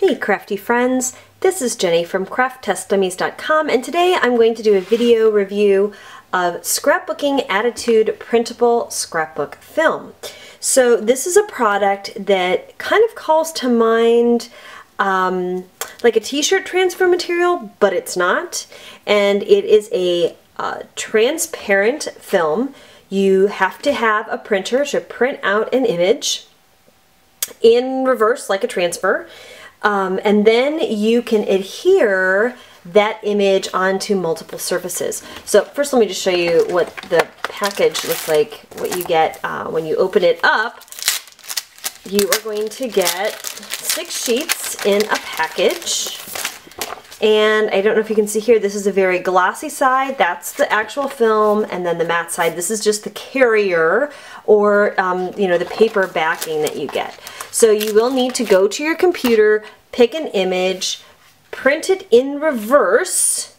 Hey crafty friends, this is Jenny from crafttestdummies.com, and today I'm going to do a video review of Scrapbooking Attitude printable scrapbook film. So this is a product that kind of calls to mind like a t-shirt transfer material, but it's not, and it is a transparent film. You have to have a printer to print out an image in reverse like a transfer. And then you can adhere that image onto multiple surfaces. So first let me just show you what the package looks like, what you get when you open it up. You are going to get 6 sheets in a package. And I don't know if you can see here, this is a very glossy side, that's the actual film, and then the matte side, this is just the carrier or you know, the paper backing that you get. So you will need to go to your computer, pick an image, print it in reverse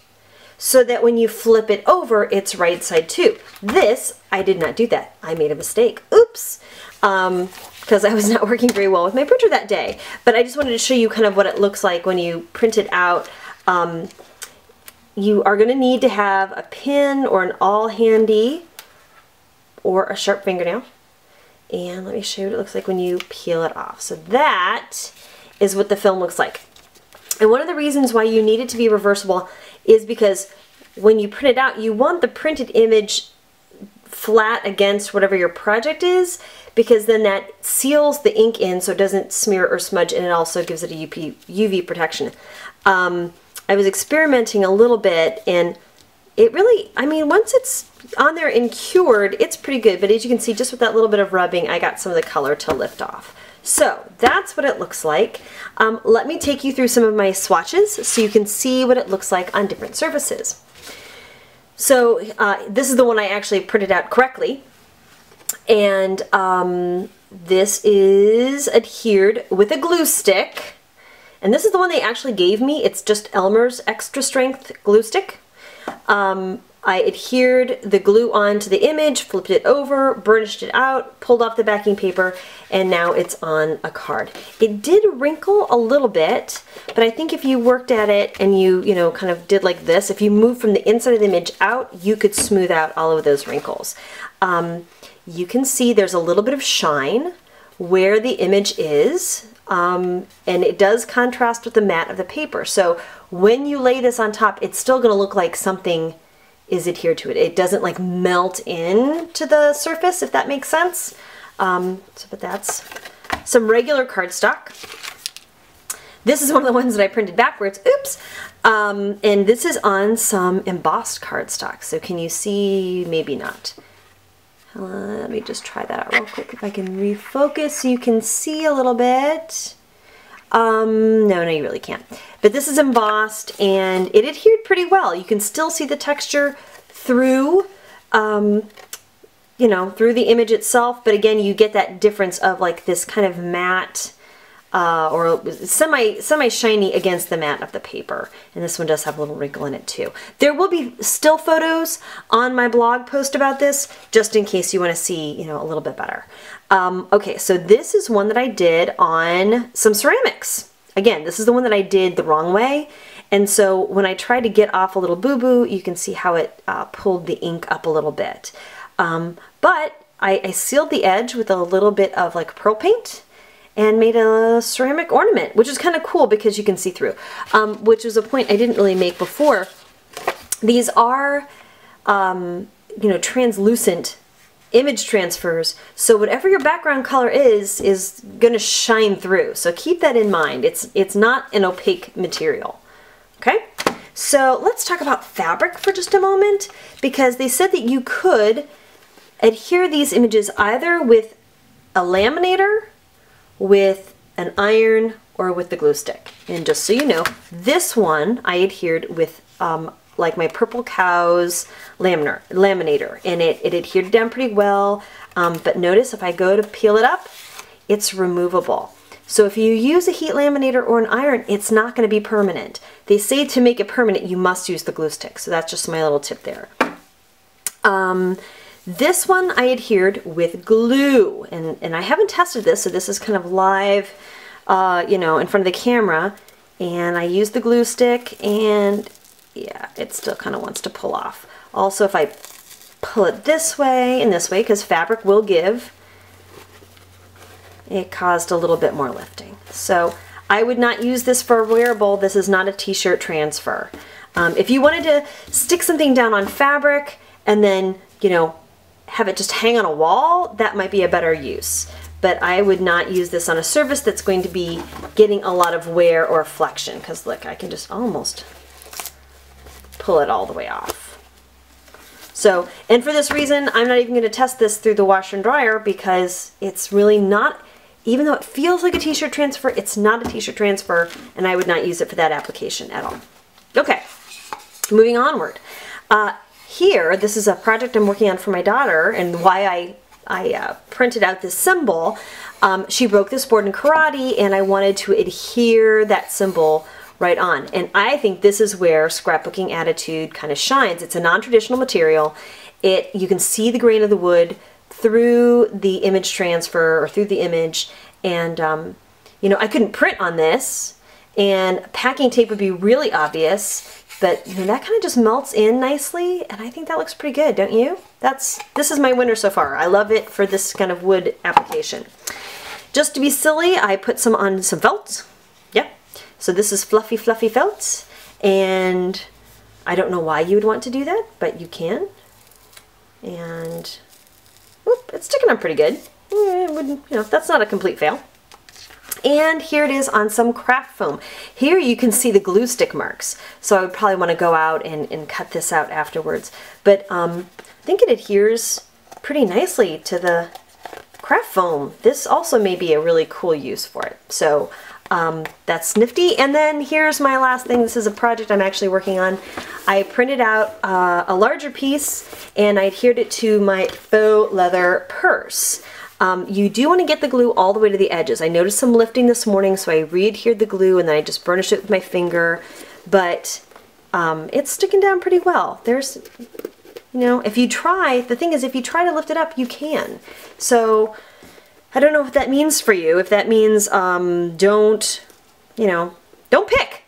so that when you flip it over, it's right side too. This, I did not do that. I made a mistake. Oops. Because I was not working very well with my printer that day. But I just wanted to show you kind of what it looks like when you print it out. You are going to need to have a pin or an awl handy or a sharp fingernail. And let me show you what it looks like when you peel it off. So that is what the film looks like. And one of the reasons why you need it to be reversible is because when you print it out, you want the printed image flat against whatever your project is, because then that seals the ink in so it doesn't smear or smudge, and it also gives it a UV protection. I was experimenting a little bit, and it really, I mean, once it's on there and cured, it's pretty good, but as you can see, just with that little bit of rubbing, I got some of the color to lift off. So that's what it looks like. Let me take you through some of my swatches so you can see what it looks like on different surfaces. So this is the one I actually printed out correctly, and this is adhered with a glue stick. And this is the one they actually gave me. It's just Elmer's extra strength glue stick. I adhered the glue onto the image, flipped it over, burnished it out, pulled off the backing paper, and now it's on a card. It did wrinkle a little bit, but I think if you worked at it and you know, kind of did like this, if you move from the inside of the image out, you could smooth out all of those wrinkles. You can see there's a little bit of shine where the image is. And it does contrast with the matte of the paper. So when you lay this on top, it's still going to look like something is adhered to it. It doesn't like melt into the surface, if that makes sense. But that's some regular cardstock. This is one of the ones that I printed backwards. Oops. And this is on some embossed cardstock. So can you see? Maybe not. Let me just try that out real quick if I can refocus so you can see a little bit. No, you really can't. But this is embossed and it adhered pretty well. You can still see the texture through, you know, through the image itself. But again, you get that difference of like this kind of matte or semi-shiny against the matte of the paper. And this one does have a little wrinkle in it too. There will be still photos on my blog post about this, just in case you want to see, you know, a little bit better. Okay, so this is one that I did on some ceramics. Again, this is the one that I did the wrong way. And so when I tried to get off a little boo-boo, you can see how it pulled the ink up a little bit. But I sealed the edge with a little bit of like pearl paint and made a ceramic ornament, which is kind of cool because you can see through, which was a point I didn't really make before. These are, you know, translucent image transfers, so whatever your background color is going to shine through. So keep that in mind. It's not an opaque material. Okay, so let's talk about fabric for just a moment, because they said that you could adhere these images either with a laminator, with an iron, or with the glue stick. And just so you know, this one I adhered with like my Purple Cows laminator, and it adhered down pretty well. But notice if I go to peel it up, it's removable. So if you use a heat laminator or an iron, it's not going to be permanent. They say to make it permanent, you must use the glue stick. So that's just my little tip there. This one I adhered with glue, and I haven't tested this, so this is kind of live you know, in front of the camera, and I use the glue stick, and yeah, it still kind of wants to pull off. Also, if I pull it this way and this way, because fabric will give, it caused a little bit more lifting. So I would not use this for a wearable. This is not a t-shirt transfer. If you wanted to stick something down on fabric and then, you know, have it just hang on a wall, that might be a better use. But I would not use this on a surface that's going to be getting a lot of wear or flexion, because look, I can just almost pull it all the way off. So, and for this reason, I'm not even going to test this through the washer and dryer, because it's really not, even though it feels like a t-shirt transfer, it's not a t-shirt transfer, and I would not use it for that application at all. Okay, moving onward. Here, this is a project I'm working on for my daughter, and why I printed out this symbol. She broke this board in karate, and I wanted to adhere that symbol right on. And I think this is where Scrapbooking Attitude kind of shines. It's a non-traditional material. You can see the grain of the wood through the image transfer, or through the image, and you know, I couldn't print on this, and packing tape would be really obvious, but you know, that kind of just melts in nicely, and I think that looks pretty good, don't you? This is my winner so far. I love it for this kind of wood application. Just to be silly, I put on some felt. Yep. So this is fluffy felt, and I don't know why you would want to do that, but you can. And whoop, it's sticking on pretty good. It wouldn't, you know, that's not a complete fail. And here it is on some craft foam. Here you can see the glue stick marks, so I would probably want to go out and cut this out afterwards. But I think it adheres pretty nicely to the craft foam. This also may be a really cool use for it. So that's nifty. And then here's my last thing. This is a project I'm actually working on. I printed out a larger piece, and I adhered it to my faux leather purse. You do want to get the glue all the way to the edges. I noticed some lifting this morning, so I re-adhered the glue, and then I just burnished it with my finger, but it's sticking down pretty well. There's, you know, if you try, the thing is, if you try to lift it up, you can. So I don't know what that means for you. If that means don't, you know, don't pick.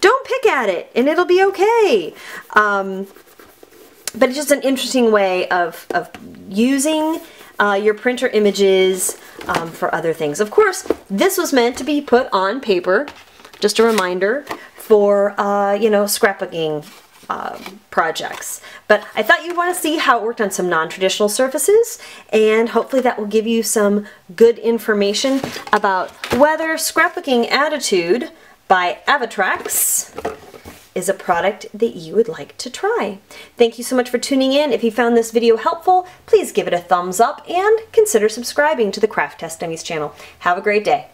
Don't pick at it, and it'll be okay. But it's just an interesting way of using your printer images for other things. Of course, this was meant to be put on paper, just a reminder for, you know, scrapbooking projects. But I thought you'd want to see how it worked on some non-traditional surfaces, and hopefully that will give you some good information about whether Scrapbooking Attitude by Avatrex is a product that you would like to try. Thank you so much for tuning in. If you found this video helpful, please give it a thumbs up and consider subscribing to the Craft Test Dummies channel. Have a great day.